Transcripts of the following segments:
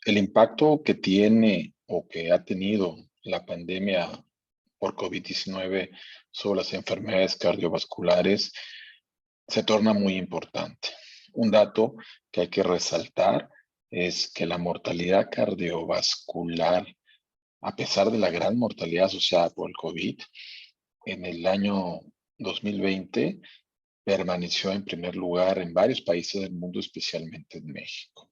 El impacto que tiene o que ha tenido la pandemia por COVID-19 sobre las enfermedades cardiovasculares se torna muy importante. Un dato que hay que resaltar es que la mortalidad cardiovascular, a pesar de la gran mortalidad asociada por el COVID, en el año 2020 permaneció en primer lugar en varios países del mundo, especialmente en México.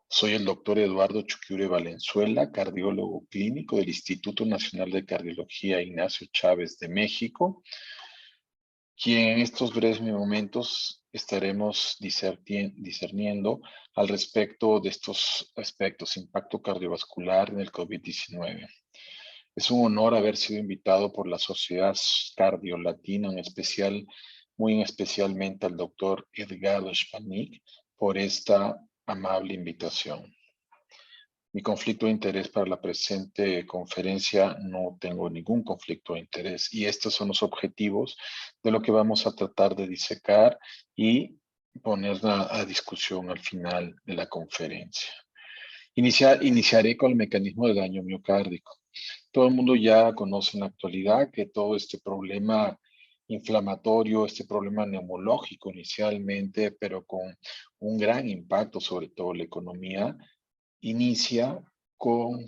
Soy el doctor Eduardo Chuquiure Valenzuela, cardiólogo clínico del Instituto Nacional de Cardiología Ignacio Chávez de México, quien en estos breves momentos estaremos discerniendo al respecto de estos aspectos, impacto cardiovascular en el COVID-19. Es un honor haber sido invitado por la Sociedad Cardiolatina, muy especialmente al doctor Edgardo Spanik, por esta amable invitación. Mi conflicto de interés para la presente conferencia, no tengo ningún conflicto de interés y estos son los objetivos de lo que vamos a tratar de disecar y poner a discusión al final de la conferencia. Iniciaré con el mecanismo de daño miocárdico. Todo el mundo ya conoce en la actualidad que todo este problema inflamatorio, este problema neumológico inicialmente, pero con un gran impacto sobre todo la economía, inicia con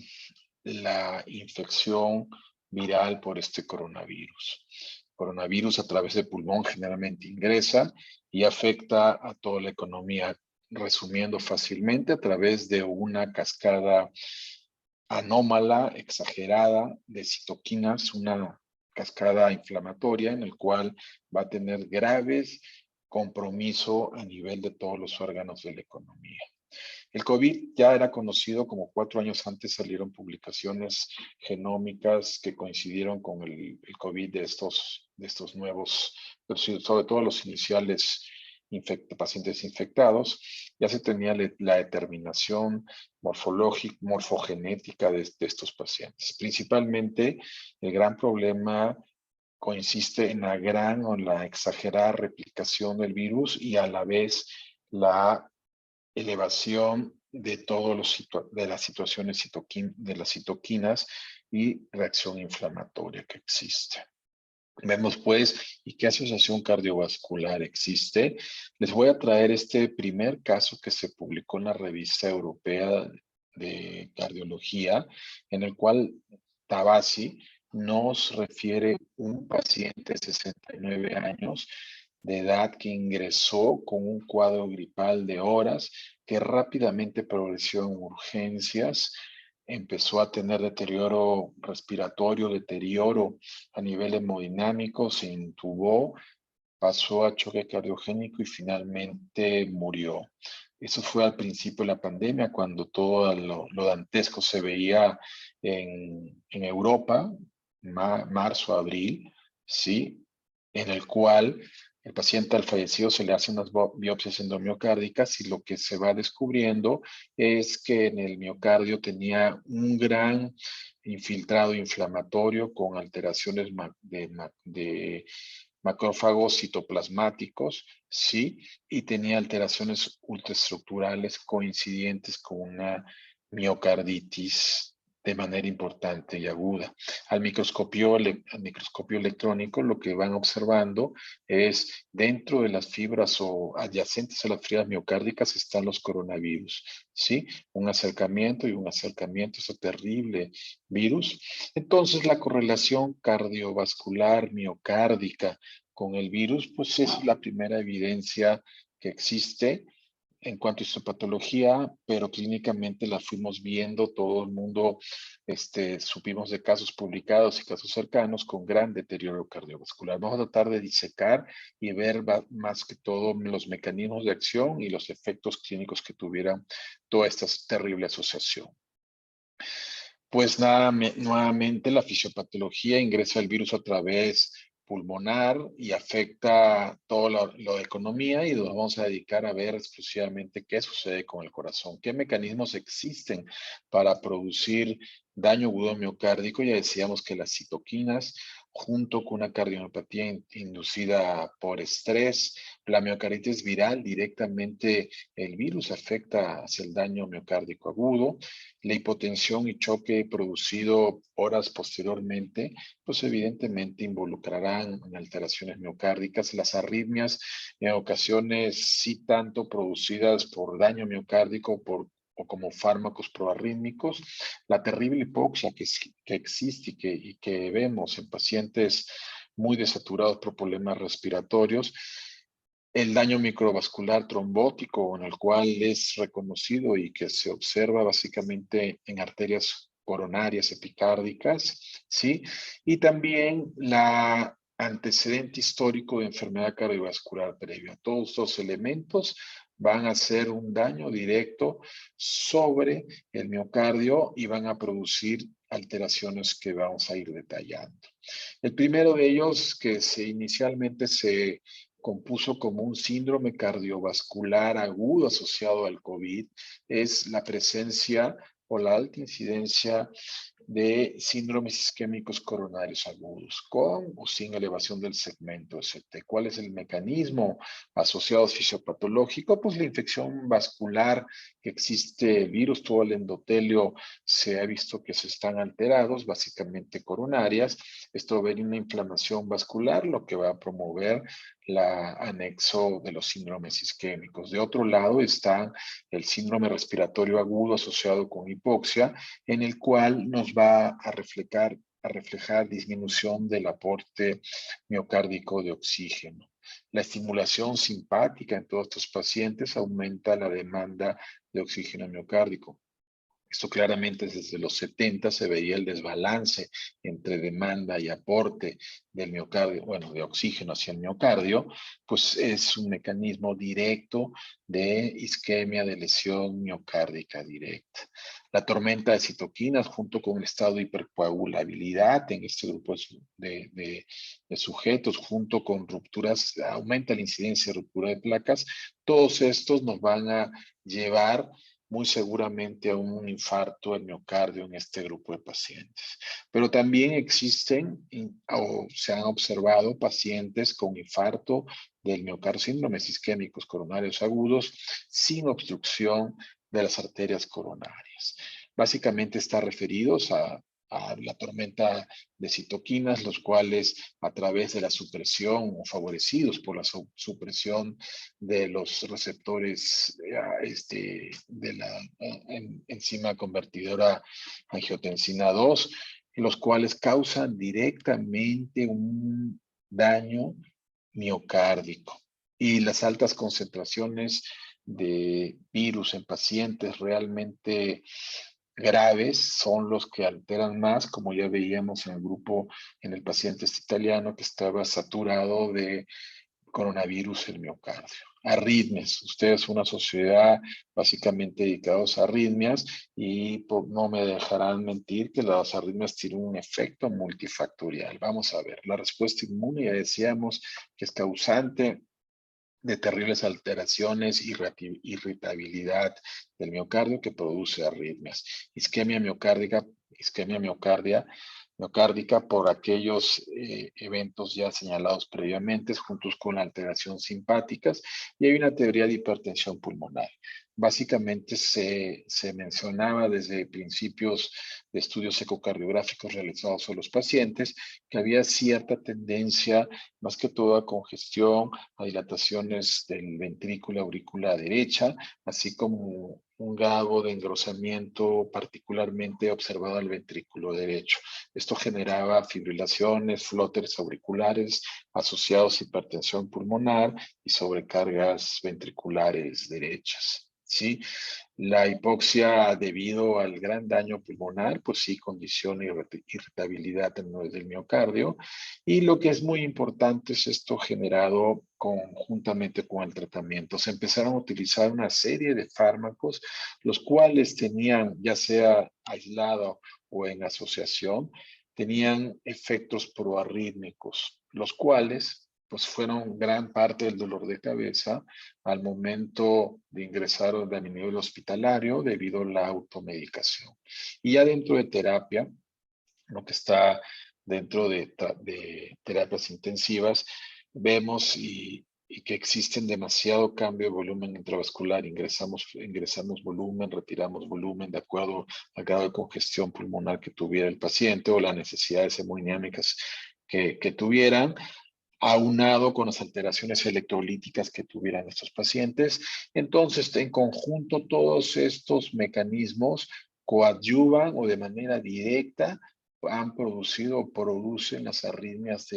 la infección viral por este coronavirus. El coronavirus a través del pulmón generalmente ingresa y afecta a toda la economía, resumiendo fácilmente a través de una cascada anómala, exagerada de citoquinas, una cascada inflamatoria en el cual va a tener graves compromiso a nivel de todos los órganos de la economía. El COVID ya era conocido, como 4 años antes salieron publicaciones genómicas que coincidieron con el COVID de estos nuevos, pero sobre todo los iniciales pacientes infectados. Ya se tenía la determinación morfológica, morfogenética de estos pacientes. Principalmente, el gran problema consiste en la gran o la exagerada replicación del virus y a la vez la elevación de de las situaciones de las citoquinas y reacción inflamatoria que existe. Vemos pues, ¿y qué asociación cardiovascular existe? Les voy a traer este primer caso que se publicó en la revista europea de cardiología, en el cual Tabasi nos refiere un paciente de 69 años de edad que ingresó con un cuadro gripal de horas que rápidamente progresó en urgencias, empezó a tener deterioro respiratorio, deterioro a nivel hemodinámico, se intubó, pasó a choque cardiogénico y finalmente murió. Eso fue al principio de la pandemia, cuando todo lo dantesco se veía en Europa, marzo, abril, ¿sí? En el cual el paciente al fallecido se le hacen unas biopsias endomiocárdicas y lo que se va descubriendo es que en el miocardio tenía un gran infiltrado inflamatorio con alteraciones de macrófagos citoplasmáticos, sí, y tenía alteraciones ultraestructurales coincidentes con una miocarditis de manera importante y aguda. Al microscopio electrónico lo que van observando es dentro de las fibras o adyacentes a las fibras miocárdicas están los coronavirus, ¿sí? Un acercamiento a ese terrible virus. Entonces la correlación cardiovascular miocárdica con el virus, pues es la primera evidencia que existe en cuanto a histopatología, pero clínicamente la fuimos viendo, todo el mundo supimos de casos publicados y casos cercanos con gran deterioro cardiovascular. Vamos a tratar de disecar y ver más que todo los mecanismos de acción y los efectos clínicos que tuvieran toda esta terrible asociación. Pues nada, nuevamente la fisiopatología ingresa el virus a través pulmonar y afecta todo lo de economía y nos vamos a dedicar a ver exclusivamente qué sucede con el corazón, qué mecanismos existen para producir daño agudo miocárdico. Ya decíamos que las citoquinas junto con una cardiopatía inducida por estrés. La miocarditis viral, directamente el virus afecta hacia el daño miocárdico agudo. La hipotensión y choque producido horas posteriormente, pues evidentemente involucrarán en alteraciones miocárdicas. Las arritmias, en ocasiones sí tanto producidas por daño miocárdico o como fármacos proarrítmicos, la terrible hipoxia que existe y que vemos en pacientes muy desaturados por problemas respiratorios, el daño microvascular trombótico, en el cual es reconocido y que se observa básicamente en arterias coronarias epicárdicas, ¿sí? Y también la antecedente histórico de enfermedad cardiovascular previa. Todos estos elementos van a hacer un daño directo sobre el miocardio y van a producir alteraciones que vamos a ir detallando. El primero de ellos, que inicialmente se compuso como un síndrome cardiovascular agudo asociado al COVID, es la presencia o la alta incidencia de síndromes isquémicos coronarios agudos, con o sin elevación del segmento ST. ¿Cuál es el mecanismo asociado fisiopatológico? Pues la infección vascular que existe, el virus, todo el endotelio se ha visto que se están alterados, básicamente coronarias. Esto va a haber una inflamación vascular, lo que va a promover la anexo de los síndromes isquémicos. De otro lado está el síndrome respiratorio agudo asociado con hipoxia, en el cual nos va a reflejar disminución del aporte miocárdico de oxígeno. La estimulación simpática en todos estos pacientes aumenta la demanda de oxígeno miocárdico. Esto claramente desde los 70 se veía el desbalance entre demanda y aporte del miocardio, bueno, de oxígeno hacia el miocardio, pues es un mecanismo directo de isquemia, de lesión miocárdica directa. La tormenta de citoquinas junto con el estado de hipercoagulabilidad en este grupo de sujetos, junto con rupturas, aumenta la incidencia de ruptura de placas. Todos estos nos van a llevar muy seguramente a un infarto del miocardio en este grupo de pacientes. Pero también existen o se han observado pacientes con infarto del miocardio, síndromes isquémicos coronarios agudos, sin obstrucción de las arterias coronarias. Básicamente está referidos a la tormenta de citoquinas, los cuales a través de la supresión o favorecidos por la supresión de los receptores de la enzima convertidora angiotensina 2, los cuales causan directamente un daño miocárdico. Y las altas concentraciones de virus en pacientes realmente graves son los que alteran más, como ya veíamos en el grupo, en el paciente italiano que estaba saturado de coronavirus el miocardio. Arritmias. Ustedes son una sociedad básicamente dedicados a arritmias y no me dejarán mentir que las arritmias tienen un efecto multifactorial. Vamos a ver, la respuesta inmune ya decíamos que es causante de terribles alteraciones y irritabilidad del miocardio que produce arritmias. Isquemia miocárdica por aquellos eventos ya señalados previamente, juntos con la alteración simpáticas, y hay una teoría de hipertensión pulmonar. Básicamente se mencionaba desde principios de estudios ecocardiográficos realizados a los pacientes que había cierta tendencia, más que todo a congestión, a dilataciones del ventrículo auricular derecha, así como un grado de engrosamiento particularmente observado al ventrículo derecho. Esto generaba fibrilaciones, flóteres auriculares asociados a hipertensión pulmonar y sobrecargas ventriculares derechas. ¿Sí? La hipoxia debido al gran daño pulmonar, pues sí condiciona irritabilidad del miocardio. Y lo que es muy importante es esto generado conjuntamente con el tratamiento. Se empezaron a utilizar una serie de fármacos, los cuales tenían, ya sea aislado o en asociación, tenían efectos proarrítmicos, los cuales pues fueron gran parte del dolor de cabeza al momento de ingresar a nivel hospitalario debido a la automedicación. Y ya dentro de terapia, lo que está dentro de terapias intensivas, vemos y que existen demasiado cambio de volumen intravascular. Ingresamos volumen, retiramos volumen de acuerdo al grado de congestión pulmonar que tuviera el paciente o las necesidades hemodinámicas que tuvieran, aunado con las alteraciones electrolíticas que tuvieran estos pacientes. Entonces, en conjunto, todos estos mecanismos coadyuvan o de manera directa han producido o producen las arritmias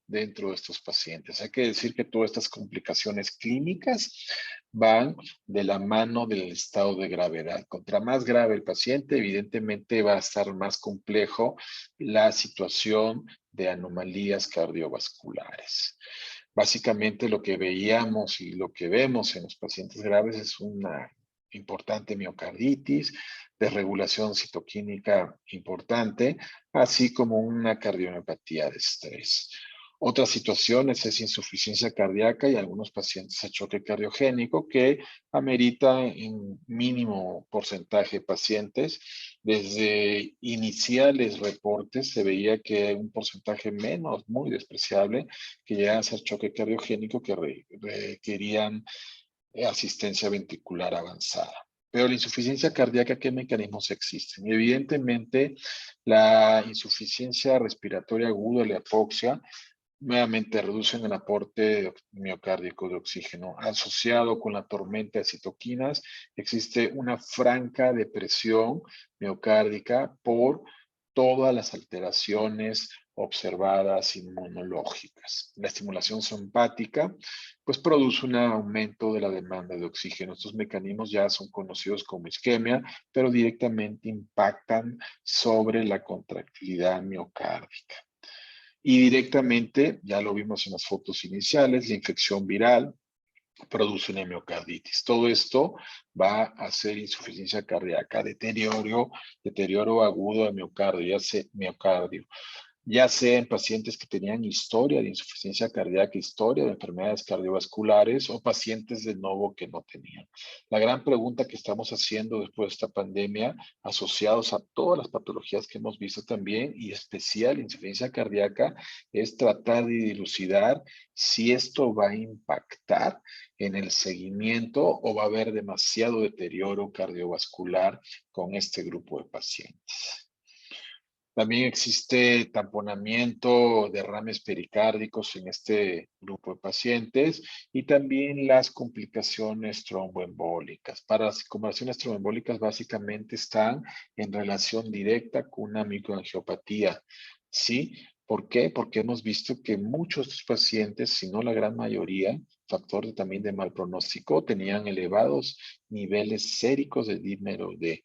dentro de estos pacientes. Hay que decir que todas estas complicaciones clínicas van de la mano del estado de gravedad. Contra más grave el paciente, evidentemente va a estar más complejo la situación de anomalías cardiovasculares. Básicamente lo que veíamos y lo que vemos en los pacientes graves es una importante miocarditis, desregulación citoquímica importante, así como una cardiomiopatía de estrés. Otras situaciones es insuficiencia cardíaca y algunos pacientes a choque cardiogénico que amerita en mínimo porcentaje de pacientes. Desde iniciales reportes se veía que un porcentaje menos, muy despreciable, que llegaban a ser choque cardiogénico que requerían asistencia ventricular avanzada. Pero la insuficiencia cardíaca, ¿qué mecanismos existen? Evidentemente, la insuficiencia respiratoria aguda, la hipoxia, nuevamente reducen el aporte miocárdico de oxígeno. Asociado con la tormenta de citoquinas, existe una franca depresión miocárdica por todas las alteraciones observadas inmunológicas. La estimulación simpática, pues produce un aumento de la demanda de oxígeno. Estos mecanismos ya son conocidos como isquemia, pero directamente impactan sobre la contractilidad miocárdica. Y directamente, ya lo vimos en las fotos iniciales, la infección viral produce una miocarditis. Todo esto va a hacer insuficiencia cardíaca, deterioro agudo de miocardio, ya sea en pacientes que tenían historia de insuficiencia cardíaca, historia de enfermedades cardiovasculares o pacientes de nuevo que no tenían. La gran pregunta que estamos haciendo después de esta pandemia, asociados a todas las patologías que hemos visto también, y especial insuficiencia cardíaca, es tratar de dilucidar si esto va a impactar en el seguimiento o va a haber demasiado deterioro cardiovascular con este grupo de pacientes. También existe tamponamiento, derrames pericárdicos en este grupo de pacientes y también las complicaciones tromboembólicas. Para las complicaciones tromboembólicas básicamente están en relación directa con una microangiopatía. ¿Sí? ¿Por qué? Porque hemos visto que muchos de estos pacientes, si no la gran mayoría, factor también de mal pronóstico, tenían elevados niveles séricos de dímero D.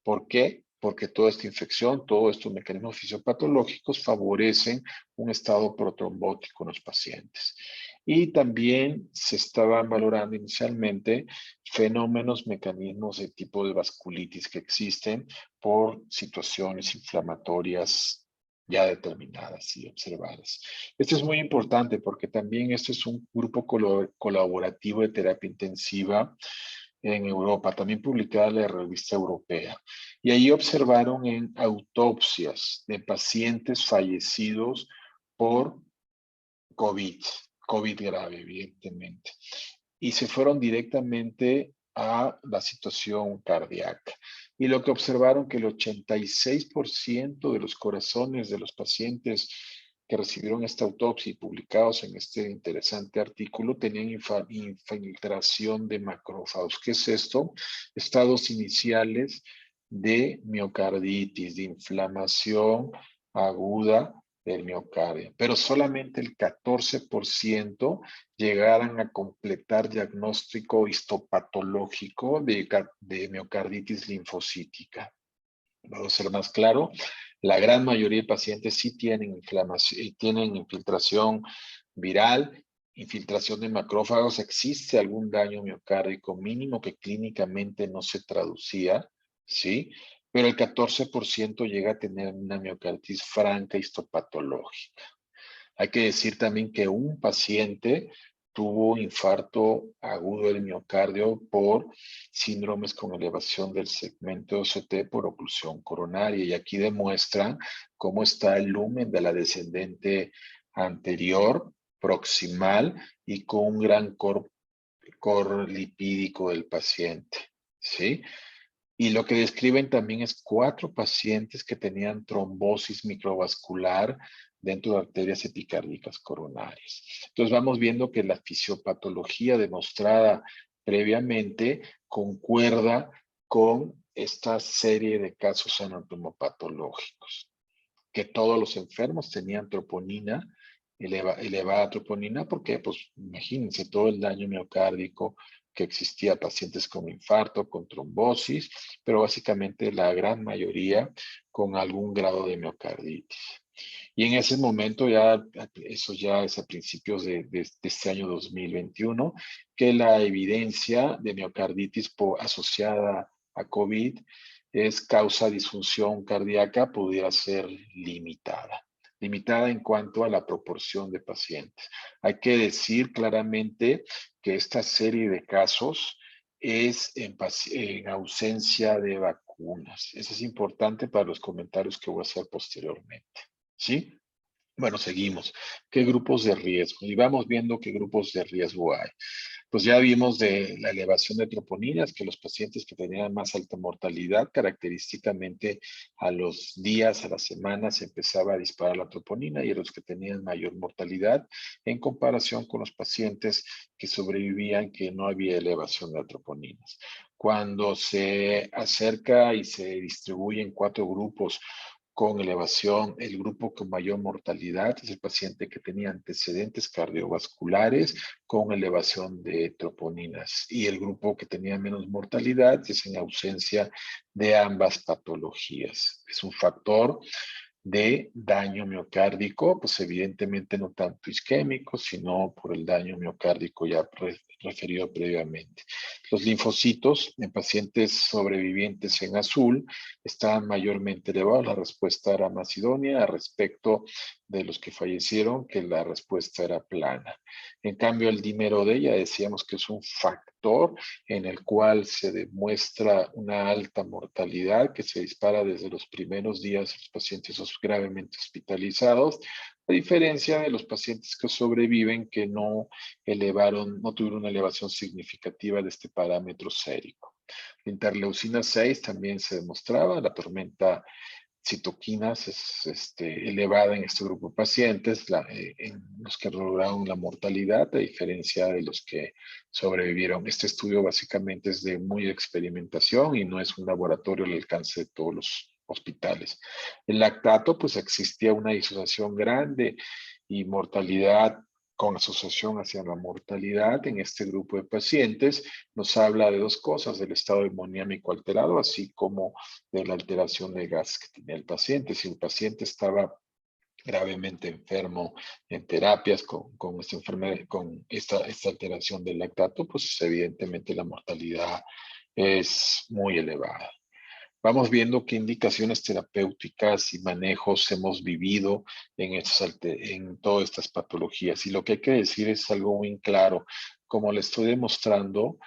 ¿Por qué? Porque toda esta infección, todos estos mecanismos fisiopatológicos favorecen un estado protrombótico en los pacientes. Y también se estaban valorando inicialmente fenómenos, mecanismos de tipo de vasculitis que existen por situaciones inflamatorias ya determinadas y observadas. Esto es muy importante porque también esto es un grupo colaborativo de terapia intensiva en Europa, también publicada en la revista europea. Y ahí observaron en autopsias de pacientes fallecidos por COVID, COVID grave, evidentemente. Y se fueron directamente a la situación cardíaca. Y lo que observaron que el 86% de los corazones de los pacientes que recibieron esta autopsia y publicados en este interesante artículo tenían infiltración de macrófagos. ¿Qué es esto? Estados iniciales de miocarditis, de inflamación aguda del miocardio, pero solamente el 14% llegaran a completar diagnóstico histopatológico de miocarditis linfocítica. Vamos a ser más claro, la gran mayoría de pacientes sí tienen inflamación, tienen infiltración viral, infiltración de macrófagos, existe algún daño miocárdico mínimo que clínicamente no se traducía, ¿sí? Pero el 14% llega a tener una miocarditis franca histopatológica. Hay que decir también que un paciente tuvo infarto agudo del miocardio por síndromes con elevación del segmento OCT por oclusión coronaria. Y aquí demuestran cómo está el lumen de la descendente anterior, proximal, y con un gran core lipídico del paciente, ¿sí? Y lo que describen también es 4 pacientes que tenían trombosis microvascular dentro de arterias epicárdicas coronarias. Entonces vamos viendo que la fisiopatología demostrada previamente concuerda con esta serie de casos anatomopatológicos, que todos los enfermos tenían troponina, elevada troponina, porque pues imagínense todo el daño miocárdico que existía, pacientes con infarto, con trombosis, pero básicamente la gran mayoría con algún grado de miocarditis. Y en ese momento ya, eso ya es a principios de este año 2021, que la evidencia de miocarditis asociada a COVID es causa disfunción cardíaca, pudiera ser limitada. Limitada en cuanto a la proporción de pacientes. Hay que decir claramente que esta serie de casos es en ausencia de vacunas. Eso es importante para los comentarios que voy a hacer posteriormente. ¿Sí? Bueno, seguimos. ¿Qué grupos de riesgo? Y vamos viendo qué grupos de riesgo hay. Pues ya vimos de la elevación de troponinas, que los pacientes que tenían más alta mortalidad, característicamente a los días, a las semanas, empezaba a disparar la troponina, y a los que tenían mayor mortalidad en comparación con los pacientes que sobrevivían, que no había elevación de troponinas. Cuando se acerca y se distribuye en 4 grupos con elevación, el grupo con mayor mortalidad es el paciente que tenía antecedentes cardiovasculares con elevación de troponinas, y el grupo que tenía menos mortalidad es en ausencia de ambas patologías. Es un factor de daño miocárdico, pues evidentemente no tanto isquémico, sino por el daño miocárdico ya referido previamente. Los linfocitos en pacientes sobrevivientes en azul estaban mayormente elevados. La respuesta era más idónea respecto de los que fallecieron, que la respuesta era plana. En cambio, el dímero D ya decíamos que es un factor en el cual se demuestra una alta mortalidad que se dispara desde los primeros días de los pacientes gravemente hospitalizados, a diferencia de los pacientes que sobreviven, que no tuvieron una elevación significativa de este parámetro sérico. La interleucina 6 también se demostraba, la tormenta citoquinas es elevada en este grupo de pacientes, en los que lograron la mortalidad, a diferencia de los que sobrevivieron. Este estudio básicamente es de muy experimentación y no es un laboratorio al alcance de todos los hospitales. El lactato, pues existía una disociación grande y mortalidad con asociación hacia la mortalidad en este grupo de pacientes. Nos habla de 2 cosas: del estado hemodinámico alterado, así como de la alteración de gas que tenía el paciente. Si el paciente estaba gravemente enfermo en terapias con esta enfermedad, con esta alteración del lactato, pues evidentemente la mortalidad es muy elevada. Vamos viendo qué indicaciones terapéuticas y manejos hemos vivido en todas estas patologías. Y lo que hay que decir es algo muy claro. Como le estoy demostrando,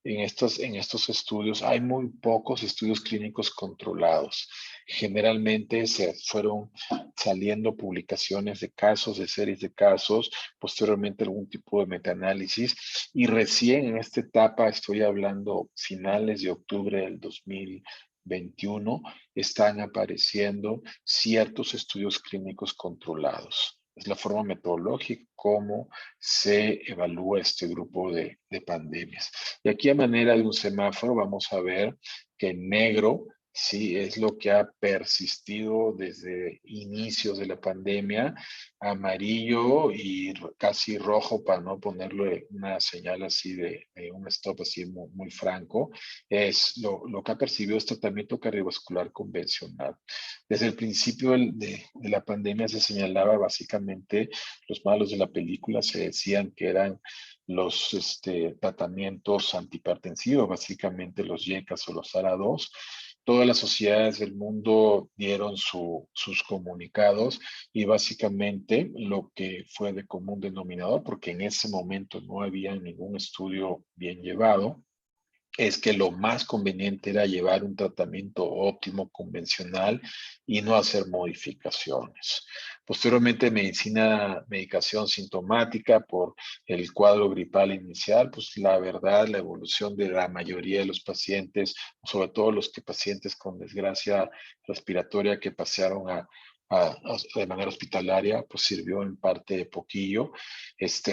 en estos estudios hay muy pocos estudios clínicos controlados. Generalmente se fueron saliendo publicaciones de casos, de series de casos, posteriormente algún tipo de metaanálisis, y recién en esta etapa, estoy hablando finales de octubre del 2021, están apareciendo ciertos estudios clínicos controlados. Es la forma metodológica como se evalúa este grupo de pandemias. Y aquí, a manera de un semáforo, vamos a ver que en negro sí es lo que ha persistido desde inicios de la pandemia. Amarillo y casi rojo, para no ponerle una señal así de un stop así muy, muy franco, es lo que ha percibido este tratamiento cardiovascular convencional. Desde el principio de la pandemia se señalaba básicamente, los malos de la película se decían que eran los tratamientos antihipertensivos, básicamente los YECAS o los ARA2, Todas las sociedades del mundo dieron sus comunicados y básicamente lo que fue de común denominador, porque en ese momento no había ningún estudio bien llevado, es que lo más conveniente era llevar un tratamiento óptimo convencional y no hacer modificaciones. Posteriormente, medicación sintomática por el cuadro gripal inicial, pues la verdad, la evolución de la mayoría de los pacientes, sobre todo los pacientes con desgracia respiratoria que pasaron de manera hospitalaria, pues sirvió en parte de poquillo.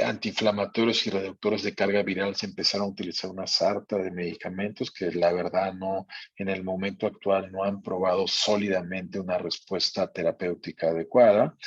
Antiinflamatorios y reductores de carga viral se empezaron a utilizar una sarta de medicamentos que la verdad no, en el momento actual no han probado sólidamente una respuesta terapéutica adecuada.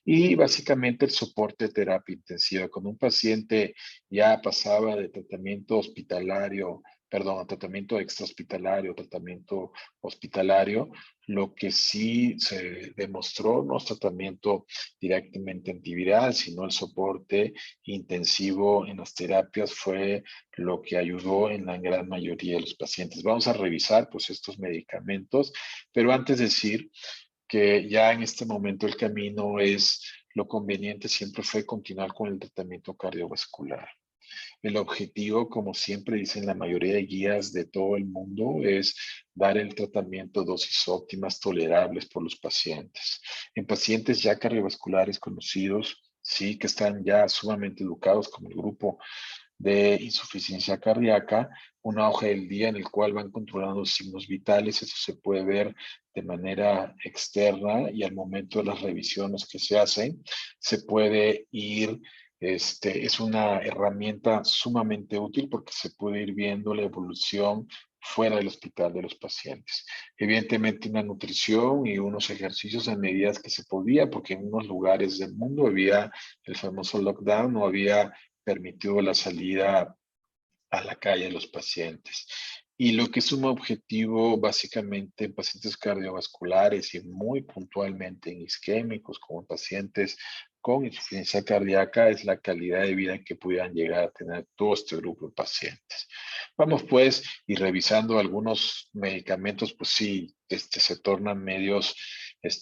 Y básicamente el soporte de terapia intensiva. Cuando un paciente ya pasaba de tratamiento hospitalario, perdón, tratamiento extrahospitalario, tratamiento hospitalario, lo que sí se demostró no es tratamiento directamente antiviral, sino el soporte intensivo en las terapias fue lo que ayudó en la gran mayoría de los pacientes. Vamos a revisar pues estos medicamentos, pero antes de decir que ya en este momento el camino es lo conveniente siempre fue continuar con el tratamiento cardiovascular. El objetivo, como siempre dicen la mayoría de guías de todo el mundo, es dar el tratamiento dosis óptimas tolerables por los pacientes. En pacientes ya cardiovasculares conocidos, sí, que están ya sumamente educados, como el grupo de insuficiencia cardíaca, una hoja del día en el cual van controlando los signos vitales. Eso se puede ver de manera externa y al momento de las revisiones que se hacen, se puede ir, es una herramienta sumamente útil porque se puede ir viendo la evolución fuera del hospital de los pacientes. Evidentemente una nutrición y unos ejercicios en medidas que se podía, porque en unos lugares del mundo había el famoso lockdown, no había permitido la salida a la calle de los pacientes. Y lo que es un objetivo básicamente en pacientes cardiovasculares y muy puntualmente en isquémicos, como en pacientes con insuficiencia cardíaca, es la calidad de vida que pudieran llegar a tener todo este grupo de pacientes. Vamos pues, y revisando algunos medicamentos, pues sí, se tornan medios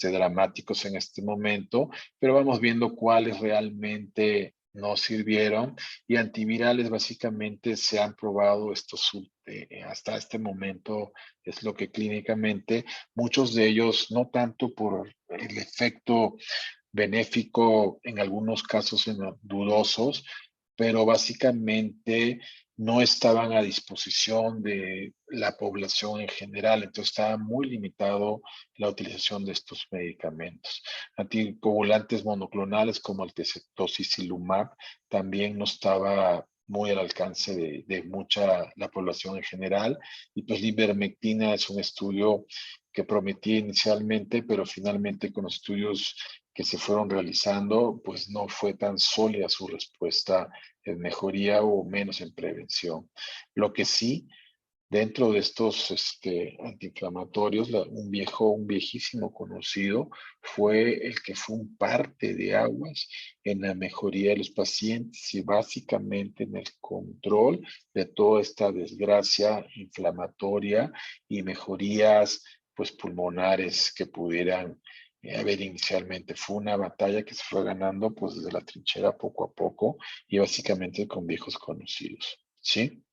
dramáticos en este momento, pero vamos viendo cuáles realmente no sirvieron y antivirales básicamente se han probado hasta este momento, es lo que clínicamente, muchos de ellos no tanto por el efecto benéfico, en algunos casos dudosos, pero básicamente no estaban a disposición de la población en general, entonces estaba muy limitado la utilización de estos medicamentos. Anticoagulantes monoclonales como el tocilizumab también no estaba muy al alcance de mucha la población en general, y pues la ivermectina es un estudio que prometía inicialmente, pero finalmente con los estudios que se fueron realizando, pues no fue tan sólida su respuesta en mejoría o menos en prevención. Lo que sí, dentro de estos antiinflamatorios, un viejísimo conocido fue el que fue un parte de aguas en la mejoría de los pacientes y básicamente en el control de toda esta desgracia inflamatoria y mejorías pues pulmonares que pudieran haber inicialmente. Fue una batalla que se fue ganando pues desde la trinchera poco a poco y básicamente con viejos conocidos, ¿sí?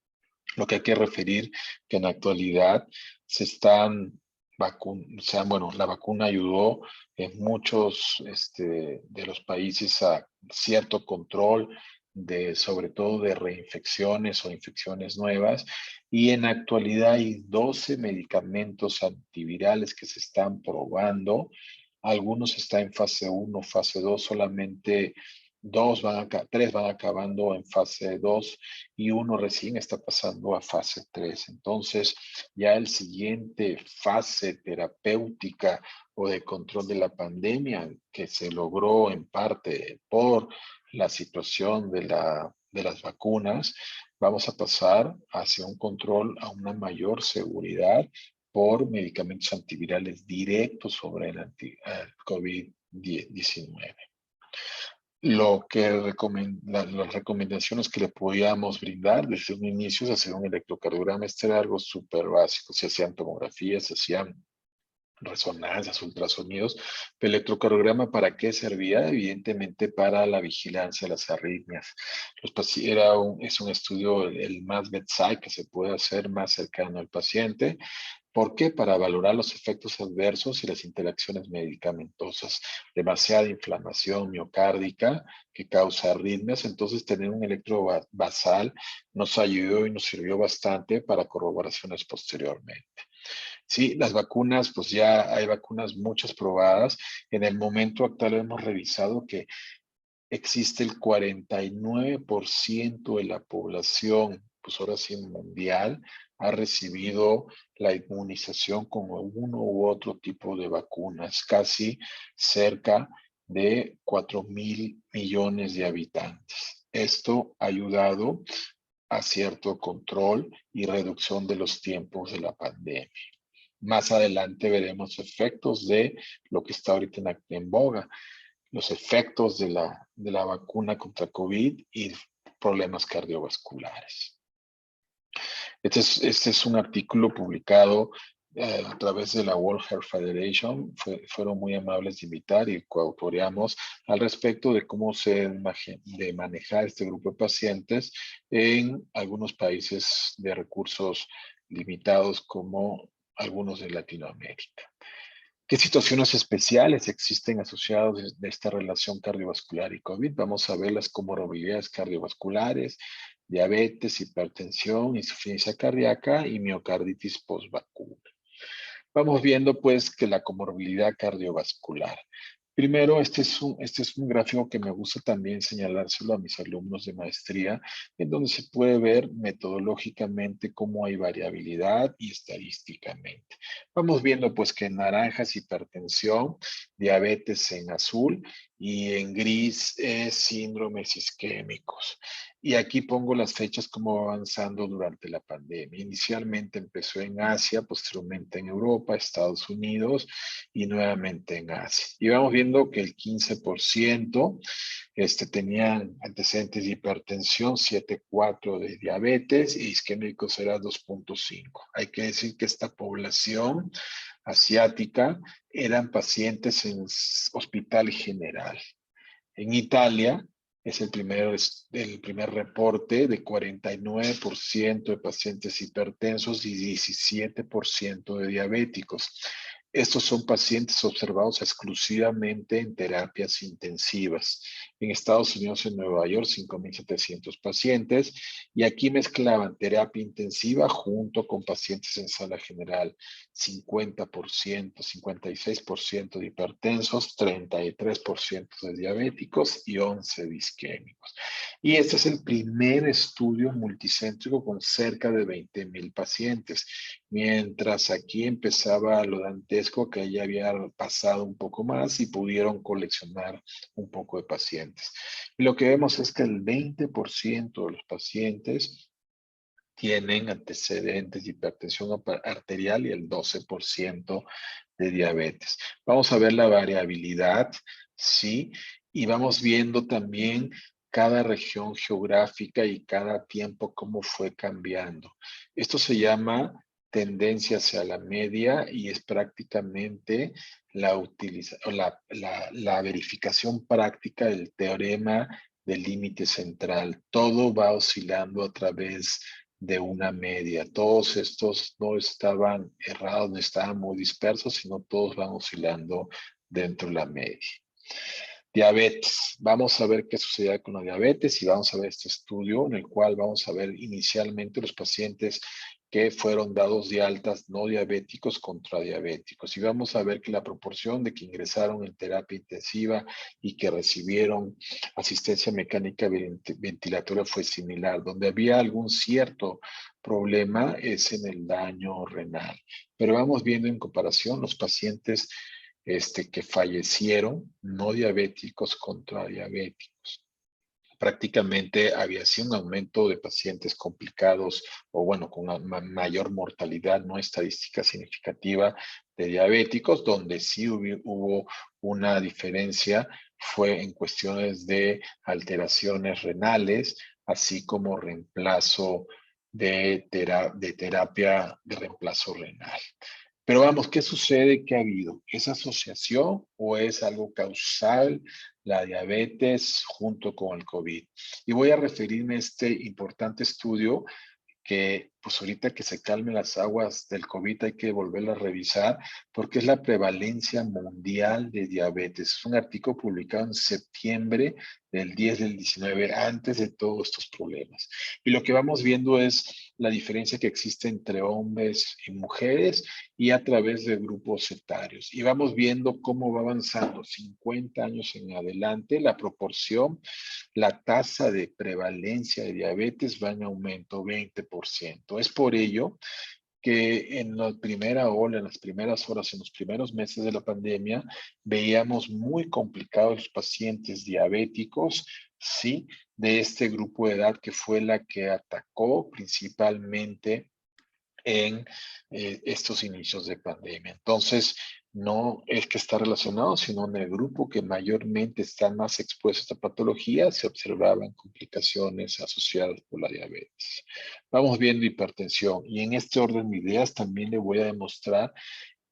Lo que hay que referir que en la actualidad se están vacunando, o sea, bueno, la vacuna ayudó en muchos de los países a cierto control de, sobre todo de reinfecciones o infecciones nuevas. Y en la actualidad hay 12 medicamentos antivirales que se están probando. Algunos están en fase 1, fase 2, solamente tres van acabando en fase 2 y uno recién está pasando a fase 3. Entonces, ya el siguiente fase terapéutica o de control de la pandemia que se logró en parte por la situación de las vacunas, vamos a pasar hacia un control a una mayor seguridad por medicamentos antivirales directos sobre el COVID-19. Las recomendaciones que le podíamos brindar desde un inicio es hacer un electrocardiograma. Este era algo súper básico. Se hacían tomografías, se hacían resonancias, ultrasonidos. El electrocardiograma, ¿para qué servía? Evidentemente para la vigilancia de las arritmias. Es un estudio el más bedside que se puede hacer más cercano al paciente. ¿Por qué? Para valorar los efectos adversos y las interacciones medicamentosas. Demasiada inflamación miocárdica que causa arritmias, entonces tener un electrobasal nos ayudó y nos sirvió bastante para corroboraciones posteriormente. Sí, las vacunas, pues ya hay vacunas muchas probadas. En el momento actual hemos revisado que existe el 49% de la población, pues ahora sí mundial, ha recibido la inmunización con uno u otro tipo de vacunas, casi cerca de 4.000 millones de habitantes. Esto ha ayudado a cierto control y reducción de los tiempos de la pandemia. Más adelante veremos efectos de lo que está ahorita en boga, los efectos de la vacuna contra COVID y problemas cardiovasculares. Este es un artículo publicado a través de la World Health Federation. Fueron muy amables de invitar y coautoreamos al respecto de cómo de manejar este grupo de pacientes en algunos países de recursos limitados como algunos de Latinoamérica. ¿Qué situaciones especiales existen asociadas de esta relación cardiovascular y COVID? Vamos a ver las comorbilidades cardiovasculares, diabetes, hipertensión, insuficiencia cardíaca y miocarditis postvacuna. Vamos viendo pues que la comorbilidad cardiovascular. Primero, este es un gráfico que me gusta también señalárselo a mis alumnos de maestría, en donde se puede ver metodológicamente cómo hay variabilidad y estadísticamente. Vamos viendo pues que en naranja es hipertensión, diabetes en azul y en gris es síndromes isquémicos. Y aquí pongo las fechas como va avanzando durante la pandemia. Inicialmente empezó en Asia, posteriormente en Europa, Estados Unidos y nuevamente en Asia. Y vamos viendo que el 15% tenían antecedentes de hipertensión, 7,4 de diabetes y isquémicos era 2,5. Hay que decir que esta población asiática eran pacientes en hospital general. En Italia es el primer reporte de 49% de pacientes hipertensos y 17% de diabéticos. Estos son pacientes observados exclusivamente en terapias intensivas. En Estados Unidos, en Nueva York, 5.700 pacientes. Y aquí mezclaban terapia intensiva junto con pacientes en sala general. 50%, 56% de hipertensos, 33% de diabéticos y 11% de isquémicos. Y este es el primer estudio multicéntrico con cerca de 20,000 pacientes. Mientras aquí empezaba lo dantesco, que ya había pasado un poco más y pudieron coleccionar un poco de pacientes. Y lo que vemos es que el 20% de los pacientes tienen antecedentes de hipertensión arterial y el 12% de diabetes. Vamos a ver la variabilidad, ¿sí? Y vamos viendo también cada región geográfica y cada tiempo cómo fue cambiando. Esto se llama tendencia hacia la media y es prácticamente la verificación práctica del teorema del límite central. Todo va oscilando a través de una media. Todos estos no estaban errados, no estaban muy dispersos, sino todos van oscilando dentro de la media. Diabetes. Vamos a ver qué sucede con la diabetes y vamos a ver este estudio en el cual vamos a ver inicialmente los pacientes que fueron dados de altas no diabéticos contra diabéticos. Y vamos a ver que la proporción de que ingresaron en terapia intensiva y que recibieron asistencia mecánica ventilatoria fue similar. Donde había algún cierto problema es en el daño renal. Pero vamos viendo en comparación los pacientes que fallecieron, no diabéticos contra diabéticos. Prácticamente había sido un aumento de pacientes complicados o bueno, con una mayor mortalidad, no estadística significativa de diabéticos, donde sí hubo una diferencia fue en cuestiones de alteraciones renales, así como reemplazo de terapia de reemplazo renal. Pero vamos, ¿qué sucede? ¿Qué ha habido? ¿Es asociación o es algo causal la diabetes junto con el COVID? Y voy a referirme a este importante estudio que pues ahorita que se calmen las aguas del COVID hay que volverla a revisar porque es la prevalencia mundial de diabetes. Es un artículo publicado en septiembre del 10 del 19, antes de todos estos problemas. Y lo que vamos viendo es la diferencia que existe entre hombres y mujeres y a través de grupos etarios. Y vamos viendo cómo va avanzando 50 años en adelante la proporción, la tasa de prevalencia de diabetes va en aumento 20%. Es por ello que en la primera ola, en las primeras horas, en los primeros meses de la pandemia, veíamos muy complicados los pacientes diabéticos, sí, de este grupo de edad que fue la que atacó principalmente en estos inicios de pandemia. Entonces, no es que está relacionado, sino en el grupo que mayormente están más expuestos a patologías, se observaban complicaciones asociadas por la diabetes. Vamos viendo hipertensión y en este orden de ideas también le voy a demostrar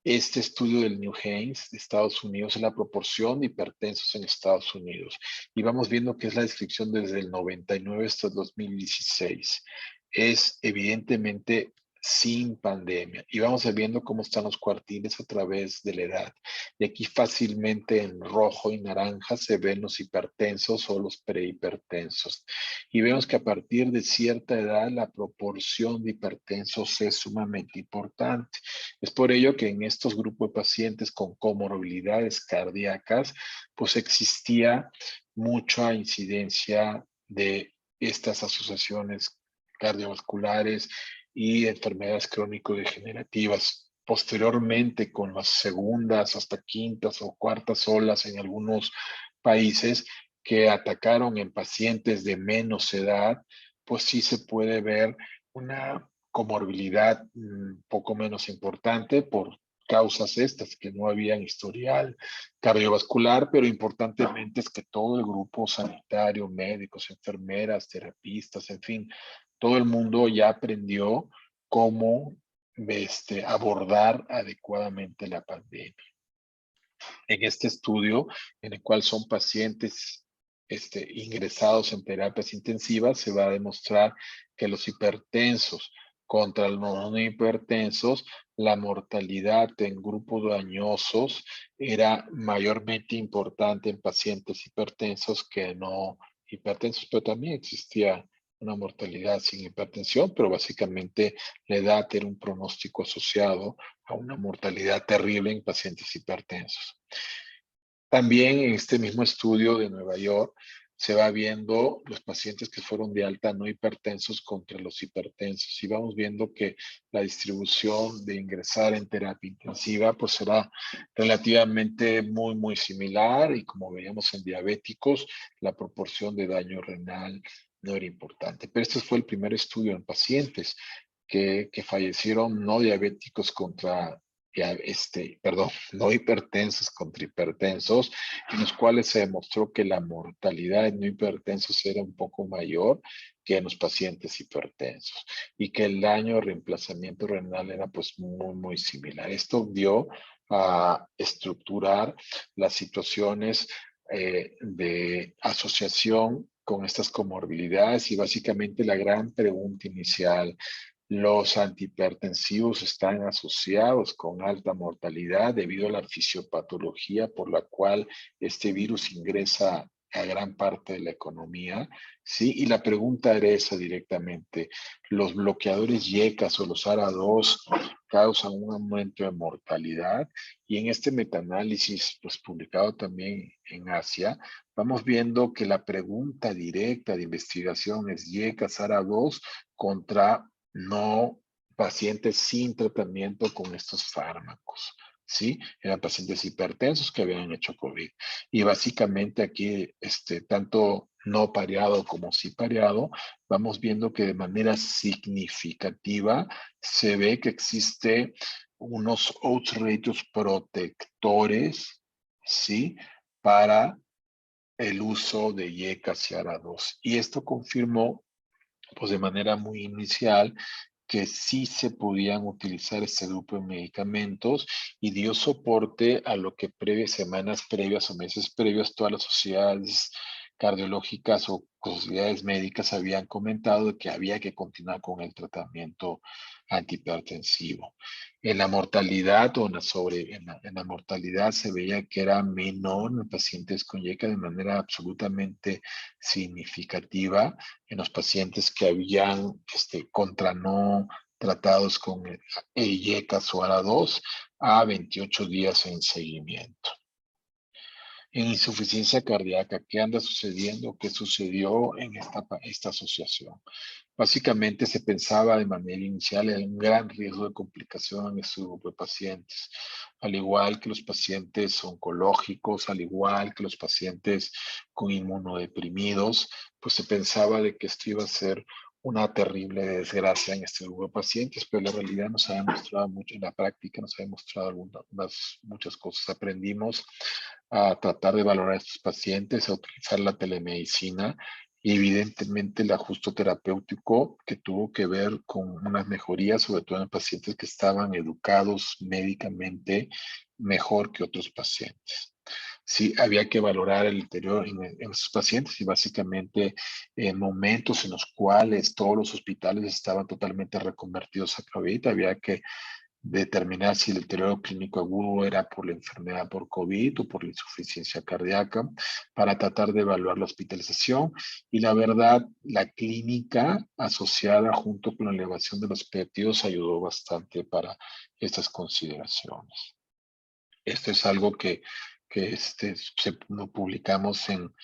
este estudio del New Haines de Estados Unidos en la proporción de hipertensos en Estados Unidos. Y vamos viendo que es la descripción desde el 99 hasta el 2016. Es evidentemente sin pandemia. Y vamos viendo cómo están los cuartiles a través de la edad. Y aquí fácilmente en rojo y naranja se ven los hipertensos o los prehipertensos. Y vemos que a partir de cierta edad la proporción de hipertensos es sumamente importante. Es por ello que en estos grupos de pacientes con comorbilidades cardíacas, pues existía mucha incidencia de estas asociaciones cardiovasculares y enfermedades crónico-degenerativas. Posteriormente, con las segundas hasta quintas o cuartas olas en algunos países que atacaron en pacientes de menos edad, pues sí se puede ver una comorbilidad poco menos importante por causas estas, que no habían historial cardiovascular, pero importantemente es que todo el grupo sanitario, médicos, enfermeras, terapistas, en fin, todo el mundo ya aprendió cómo abordar adecuadamente la pandemia. En este estudio, en el cual son pacientes ingresados en terapias intensivas, se va a demostrar que los hipertensos contra los no hipertensos, la mortalidad en grupos dañosos era mayormente importante en pacientes hipertensos que no hipertensos, pero también existía una mortalidad sin hipertensión, pero básicamente la edad era un pronóstico asociado a una mortalidad terrible en pacientes hipertensos. También en este mismo estudio de Nueva York se va viendo los pacientes que fueron de alta no hipertensos contra los hipertensos y vamos viendo que la distribución de ingresar en terapia intensiva pues será relativamente muy similar y como veíamos en diabéticos, la proporción de daño renal no era importante. Pero este fue el primer estudio en pacientes que fallecieron no diabéticos contra perdón, no hipertensos contra hipertensos, en los cuales se demostró que la mortalidad en no hipertensos era un poco mayor que en los pacientes hipertensos y que el daño de reemplazamiento renal era pues muy similar. Esto dio a estructurar las situaciones de asociación con estas comorbilidades y básicamente la gran pregunta inicial, los antihipertensivos están asociados con alta mortalidad debido a la fisiopatología por la cual este virus ingresa a gran parte de la economía, ¿sí? Y la pregunta era esa directamente. ¿Los bloqueadores YECAS o los ARA2 causan un aumento de mortalidad? Y en este metaanálisis, pues publicado también en Asia, vamos viendo que la pregunta directa de investigación es YECAS ARA2 contra no pacientes sin tratamiento con estos fármacos, ¿sí? Eran pacientes hipertensos que habían hecho COVID. Y básicamente aquí, tanto no pareado como sí pareado, vamos viendo que de manera significativa se ve que existe unos odds ratios protectores, ¿sí? Para el uso de YECAS y ARA2. Y esto confirmó, pues de manera muy inicial, que sí se podían utilizar este grupo de medicamentos y dio soporte a lo que semanas previas o meses previos todas las sociedades cardiológicas o sociedades médicas habían comentado de que había que continuar con el tratamiento antihipertensivo. En la mortalidad o en la mortalidad se veía que era menor en pacientes con YECA de manera absolutamente significativa en los pacientes que habían contra no tratados con YECAS o ARA2 a 28 días en seguimiento. En insuficiencia cardíaca, ¿qué anda sucediendo? ¿Qué sucedió en esta asociación? Básicamente se pensaba de manera inicial en un gran riesgo de complicación en este grupo de pacientes, al igual que los pacientes oncológicos, al igual que los pacientes con inmunodeprimidos, pues se pensaba de que esto iba a ser una terrible desgracia en este grupo de pacientes, pero la realidad nos ha demostrado mucho, en la práctica nos ha demostrado muchas cosas. Aprendimos a tratar de valorar a estos pacientes, a utilizar la telemedicina y evidentemente el ajuste terapéutico que tuvo que ver con unas mejorías, sobre todo en pacientes que estaban educados médicamente mejor que otros pacientes. Sí, había que valorar el interior en esos pacientes y básicamente en momentos en los cuales todos los hospitales estaban totalmente reconvertidos a COVID, había que determinar si el deterioro clínico agudo era por la enfermedad por COVID o por la insuficiencia cardíaca, para tratar de evaluar la hospitalización. Y la verdad, la clínica asociada junto con la elevación de los péptidos ayudó bastante para estas consideraciones. Esto es algo lo publicamos en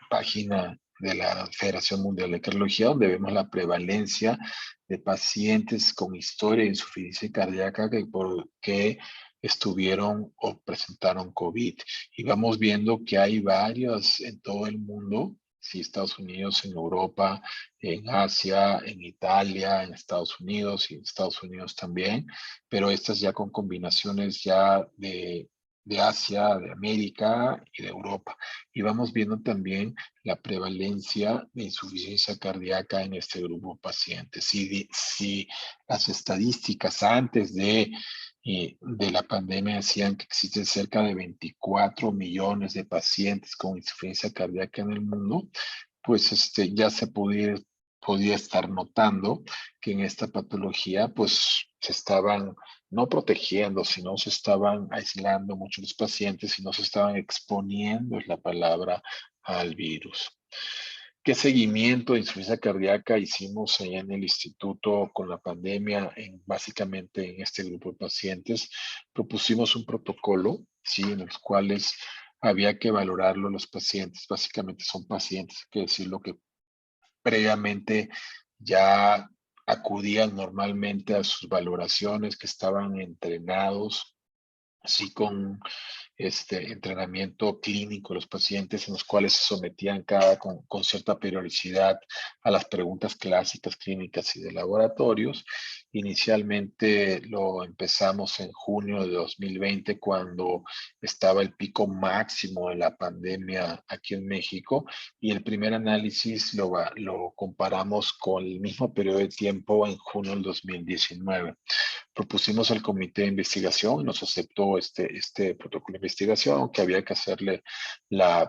página de la Federación Mundial de Cardiología, donde vemos la prevalencia de pacientes con historia de insuficiencia cardíaca que estuvieron o presentaron COVID. Y vamos viendo que hay varios en todo el mundo, sí, Estados Unidos, en Europa, en Asia, en Italia, en Estados Unidos y en Estados Unidos también, pero estas ya con combinaciones ya de Asia, de América y de Europa. Y vamos viendo también la prevalencia de insuficiencia cardíaca en este grupo de pacientes. Si las estadísticas antes de la pandemia decían que existen cerca de 24 millones de pacientes con insuficiencia cardíaca en el mundo, pues ya se podía estar notando que en esta patología pues se estaban no protegiendo, sino se estaban aislando muchos los pacientes y no se estaban exponiendo, es la palabra, al virus. ¿Qué seguimiento de insuficiencia cardíaca hicimos allá en el instituto con la pandemia, básicamente en este grupo de pacientes? Propusimos un protocolo, ¿sí? En los cuales había que valorarlo los pacientes. Básicamente son pacientes, hay que decirlo, que previamente ya acudían normalmente a sus valoraciones, que estaban entrenados, sí, con entrenamiento clínico de los pacientes en los cuales se sometían con cierta periodicidad a las preguntas clásicas clínicas y de laboratorios. Inicialmente lo empezamos en junio de 2020 cuando estaba el pico máximo de la pandemia aquí en México y el primer análisis lo comparamos con el mismo periodo de tiempo en junio del 2019. Propusimos al comité de investigación y nos aceptó este protocolo de investigación que había que hacerle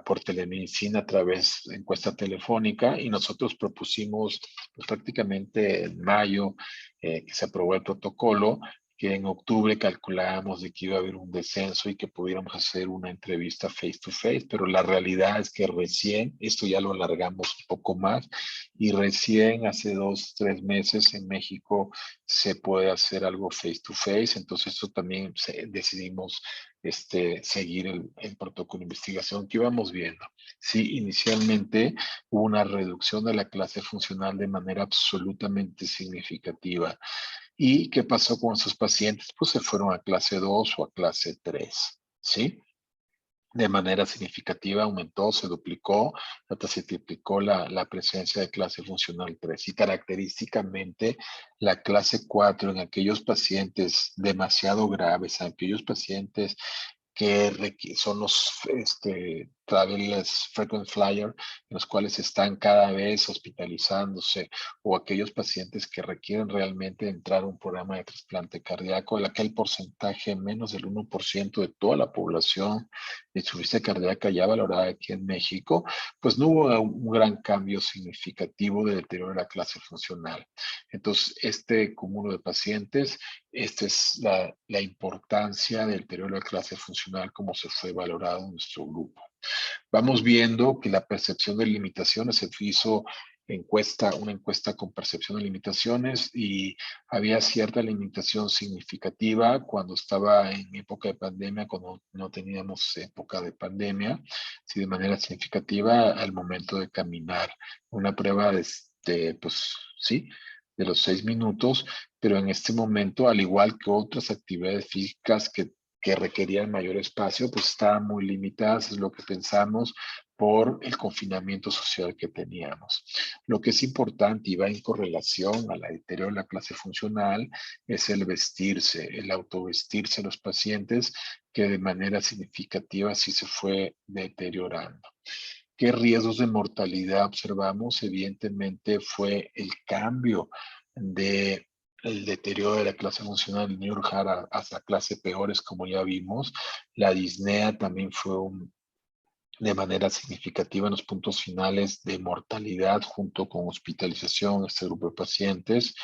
por telemedicina a través de encuesta telefónica y nosotros propusimos pues, prácticamente en mayo que se aprobó el protocolo, que en octubre calculábamos de que iba a haber un descenso y que pudiéramos hacer una entrevista face to face, pero la realidad es que recién, esto ya lo alargamos un poco más, y recién hace 2, 3 meses en México se puede hacer algo face to face, entonces esto también decidimos seguir el protocolo de investigación que íbamos viendo. Sí, inicialmente hubo una reducción de la clase funcional de manera absolutamente significativa. ¿Y qué pasó con esos pacientes? Pues se fueron a clase 2 o a clase 3, ¿sí? De manera significativa aumentó, se duplicó, hasta se triplicó la presencia de clase funcional 3 y característicamente la clase 4 en aquellos pacientes demasiado graves, en aquellos pacientes son los travelers frequent flyer, en los cuales están cada vez hospitalizándose, o aquellos pacientes que requieren realmente entrar a un programa de trasplante cardíaco, en aquel porcentaje menos del 1% de toda la población de insuficiencia cardíaca ya valorada aquí en México, pues no hubo un gran cambio significativo de deterioro de la clase funcional. Entonces, este cúmulo de pacientes, esta es la importancia del deterioro de la clase funcional como se fue valorado en nuestro grupo. Vamos viendo que la percepción de limitaciones se hizo una encuesta con percepción de limitaciones, y había cierta limitación significativa cuando estaba en época de pandemia, cuando no teníamos época de pandemia, sí, de manera significativa al momento de caminar. Una prueba pues sí, de los 6 minutos, pero en este momento, al igual que otras actividades físicas que requerían mayor espacio, pues estaban muy limitadas, es lo que pensamos, por el confinamiento social que teníamos. Lo que es importante y va en correlación al deterioro de la clase funcional es el vestirse, el autovestirse de los pacientes, que de manera significativa sí se fue deteriorando. ¿Qué riesgos de mortalidad observamos? Evidentemente fue el cambio de el deterioro de la clase funcional de New York hasta clase peores, como ya vimos. La disnea también fue de manera significativa en los puntos finales de mortalidad junto con hospitalización en este grupo de pacientes.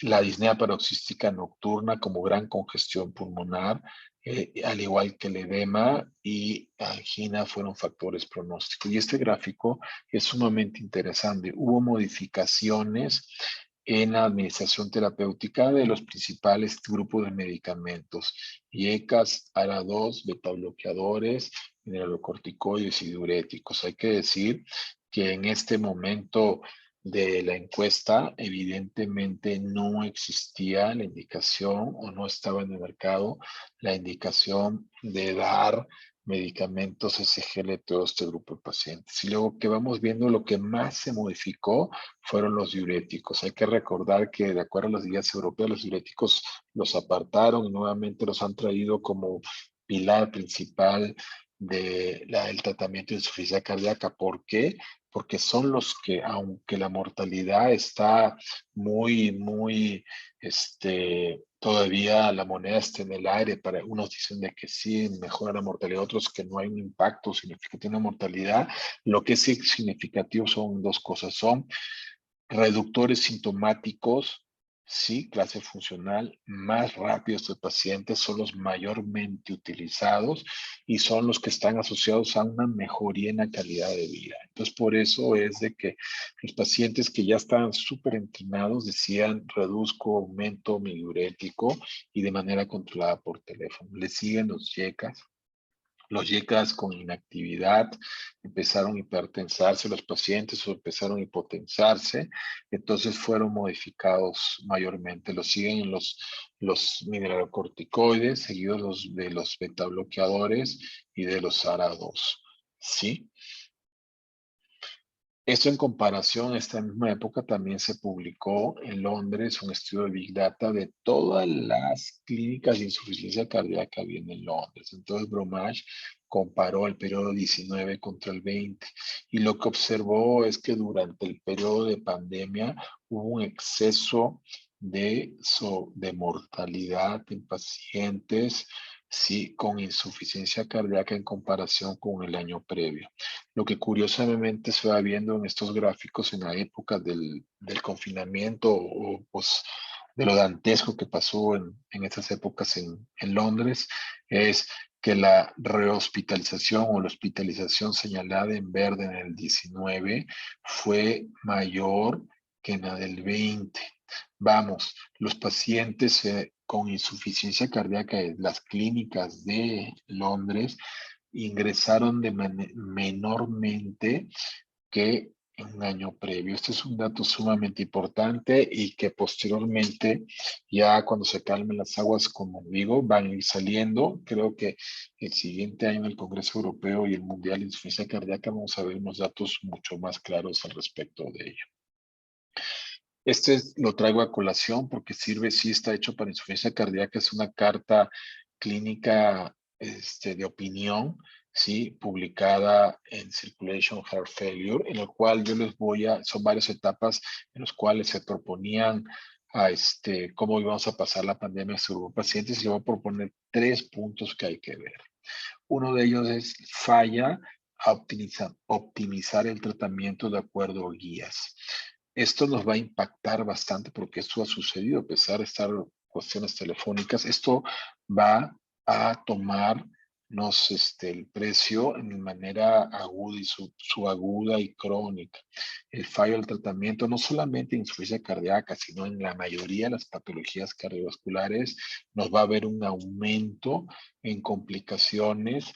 La disnea paroxística nocturna como gran congestión pulmonar, al igual que el edema y angina, fueron factores pronósticos. Y este gráfico es sumamente interesante. Hubo modificaciones en la administración terapéutica de los principales grupos de medicamentos: IECAS, ARA2, beta-bloqueadores, mineralocorticoides y diuréticos. Hay que decir que en este momento de la encuesta, evidentemente no existía la indicación, o no estaba en el mercado la indicación de dar medicamentos SGLT a este grupo de pacientes. Y luego que vamos viendo, lo que más se modificó fueron los diuréticos. Hay que recordar que, de acuerdo a las guías europeas, los diuréticos los apartaron y nuevamente los han traído como pilar principal del tratamiento de insuficiencia cardíaca. ¿Por qué? Porque son los que, aunque la mortalidad está muy, todavía la moneda está en el aire, para unos dicen de que sí, mejora la mortalidad, otros que no hay un impacto significativo en la mortalidad. Lo que sí es significativo son dos cosas: son reductores sintomáticos, sí, clase funcional, más rápidos de pacientes, son los mayormente utilizados y son los que están asociados a una mejoría en la calidad de vida. Entonces, por eso es de que los pacientes que ya estaban súper entrenados decían: reduzco, aumento mi diurético, y de manera controlada por teléfono. Le siguen los YECAS. Los YECAS con inactividad empezaron a hipertensarse los pacientes, o empezaron a hipotensarse, entonces fueron modificados mayormente. Los siguen los mineralocorticoides, seguidos de los betabloqueadores y de los ARA2. ¿Sí? Esto en comparación, esta misma época también se publicó en Londres un estudio de Big Data de todas las clínicas de insuficiencia cardíaca que había en Londres. Entonces, Bromage comparó el periodo 19 contra el 20, y lo que observó es que durante el periodo de pandemia hubo un exceso de mortalidad en pacientes, sí, con insuficiencia cardíaca en comparación con el año previo. Lo que curiosamente se va viendo en estos gráficos en la época del confinamiento, o pues de lo dantesco que pasó en estas épocas en Londres, es que la rehospitalización o la hospitalización señalada en verde en el 19 fue mayor que en la del 20. Vamos, los pacientes con insuficiencia cardíaca en las clínicas de Londres ingresaron menormente que en un año previo. Este es un dato sumamente importante, y que posteriormente, ya cuando se calmen las aguas, como digo, van a ir saliendo. Creo que el siguiente año en el Congreso Europeo y el Mundial de Insuficiencia Cardíaca vamos a ver unos datos mucho más claros al respecto de ello. Lo traigo a colación porque sirve, sí está hecho para insuficiencia cardíaca, es una carta clínica de opinión, ¿sí? Publicada en Circulation Heart Failure, en el cual yo les son varias etapas en las cuales se proponían cómo íbamos a pasar la pandemia a sus pacientes, y les voy a proponer 3 puntos que hay que ver. Uno de ellos es falla a optimizar el tratamiento de acuerdo a guías. Esto nos va a impactar bastante porque esto ha sucedido a pesar de estar cuestiones telefónicas. Esto va a tomar el precio en manera aguda y su aguda y crónica. El fallo del tratamiento, no solamente en insuficiencia cardíaca, sino en la mayoría de las patologías cardiovasculares, nos va a haber un aumento en complicaciones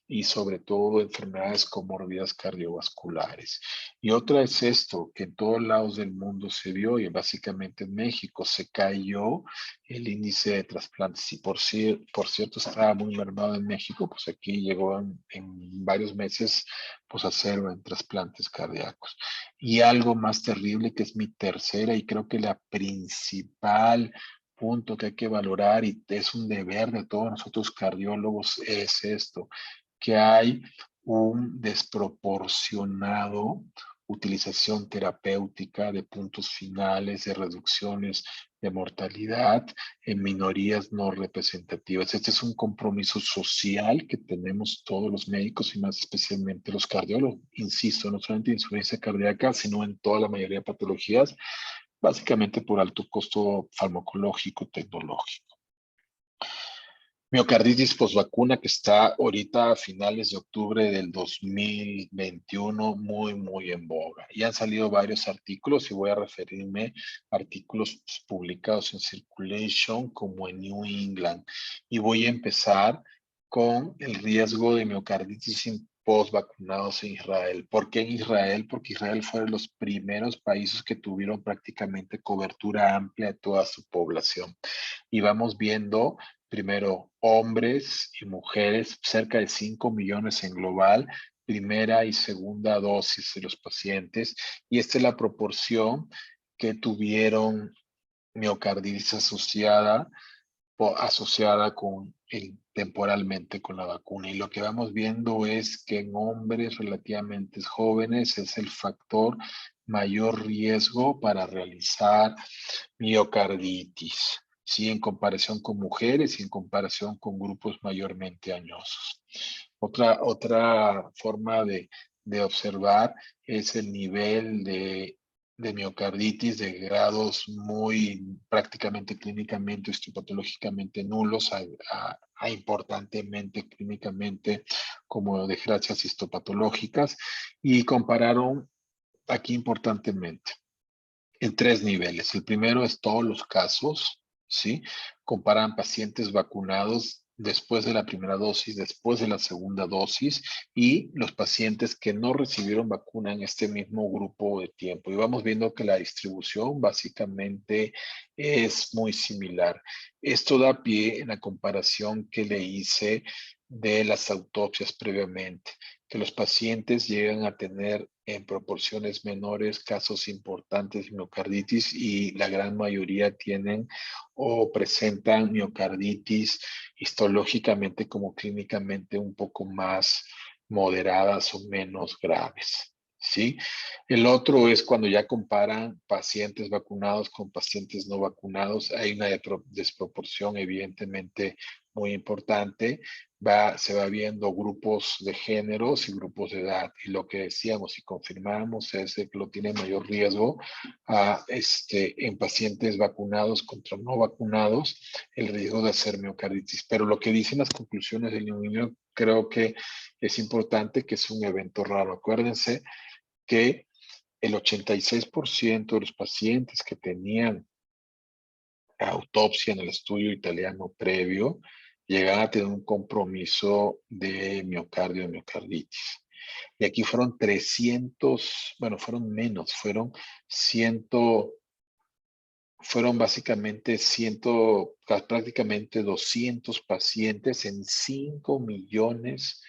y sobre todo enfermedades comórbidas cardiovasculares. Y otra es esto, que en todos lados del mundo se vio, y básicamente en México se cayó el índice de trasplantes. Y por cierto estaba muy mermado en México, pues aquí llegó en varios meses pues a cero en trasplantes cardíacos. Y algo más terrible, que es mi tercera y creo que la principal punto que hay que valorar, y es un deber de todos nosotros cardiólogos, es esto, que hay un desproporcionado utilización terapéutica de puntos finales, de reducciones de mortalidad en minorías no representativas. Este es un compromiso social que tenemos todos los médicos y más especialmente los cardiólogos. Insisto, no solamente en insuficiencia cardíaca, sino en toda la mayoría de patologías, básicamente por alto costo farmacológico, tecnológico. Miocarditis postvacuna, que está ahorita a finales de octubre del 2021 muy en boga. Y han salido varios artículos y voy a referirme a artículos publicados en Circulation como en New England. Y voy a empezar con el riesgo de miocarditis en postvacunados en Israel. ¿Por qué en Israel? Porque Israel fue de los primeros países que tuvieron prácticamente cobertura amplia de toda su población. Y vamos viendo primero hombres y mujeres, cerca de 5 millones en global, primera y segunda dosis de los pacientes. Y esta es la proporción que tuvieron miocarditis asociada temporalmente con la vacuna. Y lo que vamos viendo es que en hombres relativamente jóvenes es el factor mayor riesgo para realizar miocarditis, ¿sí? En comparación con mujeres y en comparación con grupos mayormente añosos. Otra forma de observar es el nivel de miocarditis de grados muy prácticamente clínicamente o histopatológicamente nulos a importantemente clínicamente como desgracias histopatológicas, y compararon aquí importantemente en 3 niveles. El primero es todos los casos, ¿sí? Comparan pacientes vacunados después de la primera dosis, después de la segunda dosis, y los pacientes que no recibieron vacuna en este mismo grupo de tiempo. Y vamos viendo que la distribución básicamente es muy similar. Esto da pie en la comparación que le hice de las autopsias previamente, que los pacientes llegan a tener en proporciones menores casos importantes de miocarditis, y la gran mayoría tienen o presentan miocarditis histológicamente como clínicamente un poco más moderadas o menos graves. ¿Sí? El otro es cuando ya comparan pacientes vacunados con pacientes no vacunados. Hay una desproporción evidentemente muy importante. Se va viendo grupos de géneros y grupos de edad, y lo que decíamos y confirmamos es que lo tiene mayor riesgo en pacientes vacunados contra no vacunados, el riesgo de hacer miocarditis. Pero lo que dicen las conclusiones del New England creo que es importante, que es un evento raro. Acuérdense que el 86% de los pacientes que tenían autopsia en el estudio italiano previo llegaban a tener un compromiso de miocardio y miocarditis. Y aquí fueron 300, bueno, fueron menos, fueron básicamente prácticamente 200 pacientes en 5 millones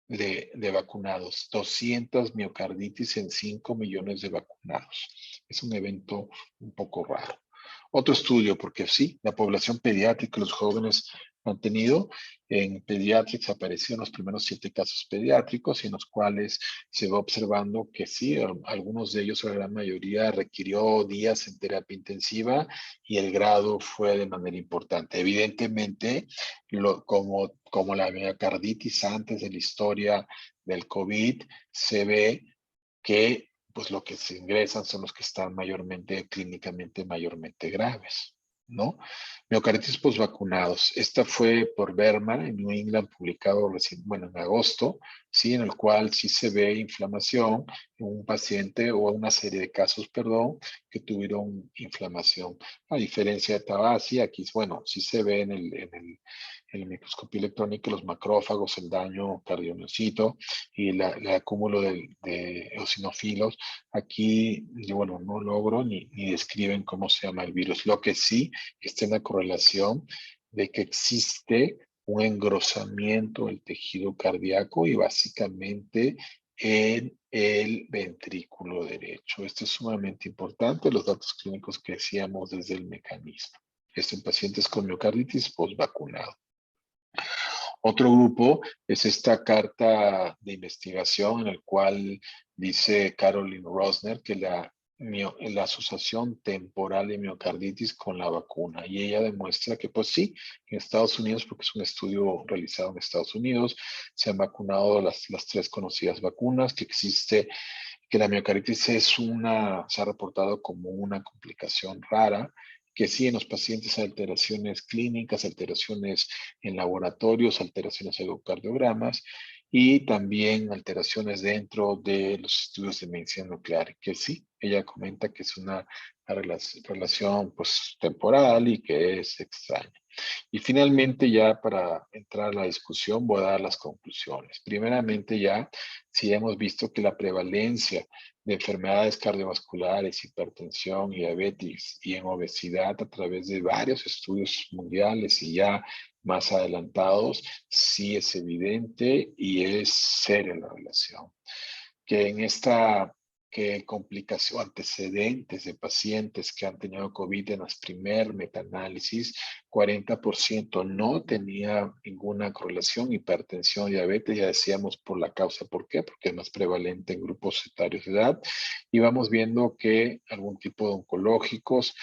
de vacunados, 200 miocarditis en 5 millones de vacunados. Es un evento un poco raro. Otro estudio, porque sí, la población pediátrica, los jóvenes han tenido. En Pediatrics aparecieron los primeros 7 casos pediátricos en los cuales se va observando que sí, algunos de ellos, la gran mayoría, requirió días en terapia intensiva y el grado fue de manera importante. Evidentemente, como la miocarditis antes de la historia del COVID, se ve que pues lo que se ingresan son los que están clínicamente mayormente graves, ¿no? Miocarditis posvacunados. Esta fue por Berman en New England, publicado recién, bueno, en agosto, ¿sí? En el cual sí se ve inflamación en un paciente o una serie de casos, perdón, que tuvieron inflamación. A diferencia de Tabasi, aquí, bueno, sí se ve en el microscopio electrónico los macrófagos, el daño cardiomiocito y el acúmulo de eosinofilos. Aquí, bueno, no logro ni describen cómo se llama el virus. Lo que sí está en la correlación de que existe un engrosamiento del tejido cardíaco y básicamente en el ventrículo derecho. Esto es sumamente importante, los datos clínicos que decíamos desde el mecanismo. Esto en pacientes con miocarditis post-vacunado. Otro grupo es esta carta de investigación en el cual dice Caroline Rosner que la asociación temporal de miocarditis con la vacuna. Y ella demuestra que, pues sí, en Estados Unidos, porque es un estudio realizado en Estados Unidos, se han vacunado las 3 conocidas vacunas, que la miocarditis se ha reportado como una complicación rara, que sí en los pacientes hay alteraciones clínicas, alteraciones en laboratorios, alteraciones en ecocardiogramas y también alteraciones dentro de los estudios de medicina nuclear, que sí, ella comenta que es una relación pues temporal y que es extraña. Y finalmente, ya para entrar a la discusión, voy a dar las conclusiones. Primeramente, ya, si hemos visto que la prevalencia de enfermedades cardiovasculares, hipertensión, diabetes y en obesidad a través de varios estudios mundiales y ya más adelantados, sí es evidente y es seria la relación. Que en esta complicación, antecedentes de pacientes que han tenido COVID en las primer metaanálisis, 40% no tenía ninguna correlación, hipertensión, diabetes, ya decíamos por la causa, ¿por qué? Porque es más prevalente en grupos etarios de edad, y vamos viendo que algún tipo de oncológicos,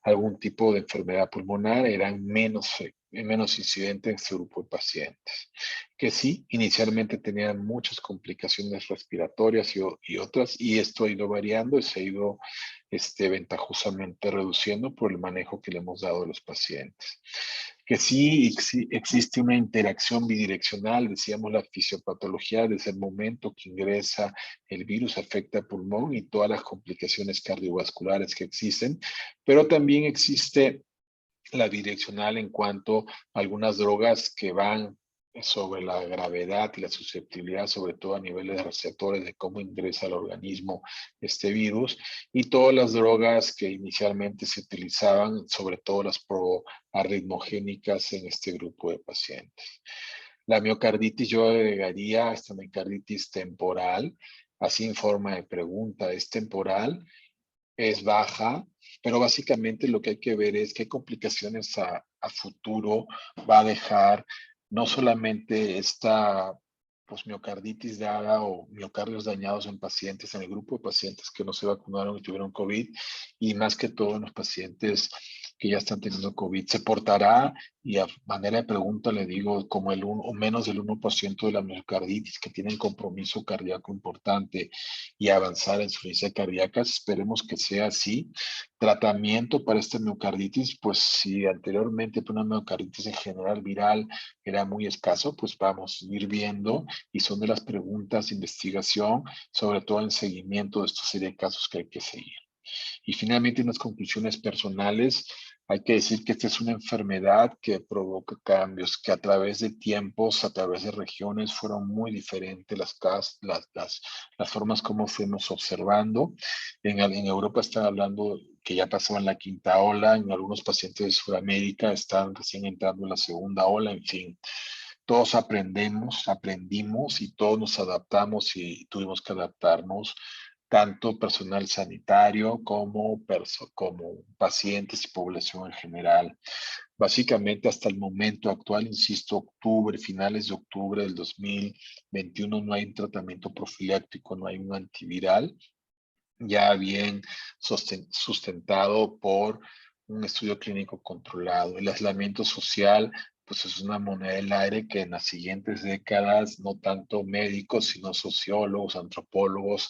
algún tipo de enfermedad pulmonar eran menos incidentes en este grupo de pacientes que sí, inicialmente tenían muchas complicaciones respiratorias y otras, y esto ha ido variando y se ha ido ventajosamente reduciendo por el manejo que le hemos dado a los pacientes. Que sí existe una interacción bidireccional, decíamos la fisiopatología desde el momento que ingresa el virus afecta el pulmón y todas las complicaciones cardiovasculares que existen, pero también existe la bidireccional en cuanto a algunas drogas que van sobre la gravedad y la susceptibilidad, sobre todo a niveles de receptores de cómo ingresa al organismo este virus, y todas las drogas que inicialmente se utilizaban, sobre todo las proarritmogénicas en este grupo de pacientes. La miocarditis, yo agregaría esta miocarditis temporal, así en forma de pregunta, es temporal, es baja, pero básicamente lo que hay que ver es qué complicaciones a futuro va a dejar no solamente esta pues, miocarditis dada o miocardios dañados en pacientes, en el grupo de pacientes que no se vacunaron y tuvieron COVID, y más que todo en los pacientes que ya están teniendo COVID. Se portará, y a manera de pregunta le digo, como el 1 o menos del 1% de la miocarditis que tienen compromiso cardíaco importante y avanzar en insuficiencia cardíaca, esperemos que sea así. Tratamiento para esta miocarditis, pues si anteriormente para una miocarditis en general viral era muy escaso, pues vamos a ir viendo y son de las preguntas de investigación, sobre todo en seguimiento de estos serie de casos que hay que seguir. Y finalmente, unas conclusiones personales. Hay que decir que esta es una enfermedad que provoca cambios, que a través de tiempos, a través de regiones, fueron muy diferentes las formas como fuimos observando. En Europa están hablando que ya pasaban la quinta ola, en algunos pacientes de Sudamérica están recién entrando en la segunda ola, en fin. Todos aprendimos y todos nos adaptamos y tuvimos que adaptarnos tanto personal sanitario como pacientes y población en general. Básicamente, hasta el momento actual, insisto, octubre, finales de octubre del 2021, no hay un tratamiento profiláctico, no hay un antiviral ya bien sustentado por un estudio clínico controlado. El aislamiento social, pues es una moneda del aire que en las siguientes décadas, no tanto médicos, sino sociólogos, antropólogos,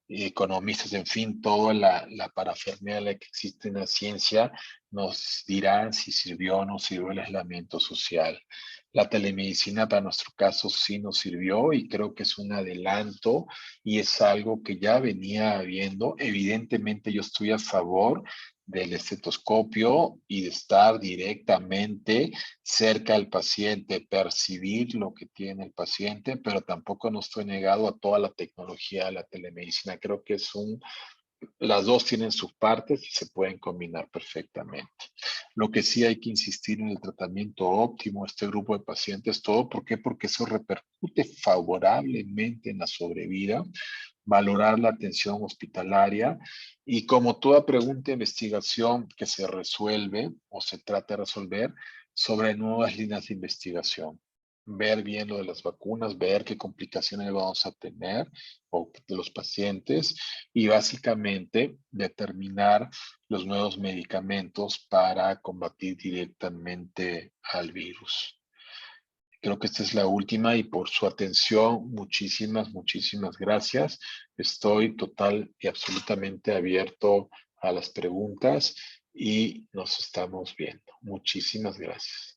economistas, en fin, toda la parafernalia que existe en la ciencia, nos dirán si sirvió o no sirvió el aislamiento social. La telemedicina para nuestro caso sí nos sirvió y creo que es un adelanto y es algo que ya venía habiendo. Evidentemente yo estoy a favor del estetoscopio y de estar directamente cerca del paciente, percibir lo que tiene el paciente, pero tampoco no estoy negado a toda la tecnología de la telemedicina. Creo que las dos tienen sus partes y se pueden combinar perfectamente. Lo que sí hay que insistir en el tratamiento óptimo, este grupo de pacientes, todo, ¿por qué? Porque eso repercute favorablemente en la sobrevida, valorar la atención hospitalaria y como toda pregunta de investigación que se resuelve o se trata de resolver sobre nuevas líneas de investigación. Ver bien lo de las vacunas, ver qué complicaciones vamos a tener o de los pacientes y básicamente determinar los nuevos medicamentos para combatir directamente al virus. Creo que esta es la última y por su atención, muchísimas gracias. Estoy total y absolutamente abierto a las preguntas y nos estamos viendo. Muchísimas gracias.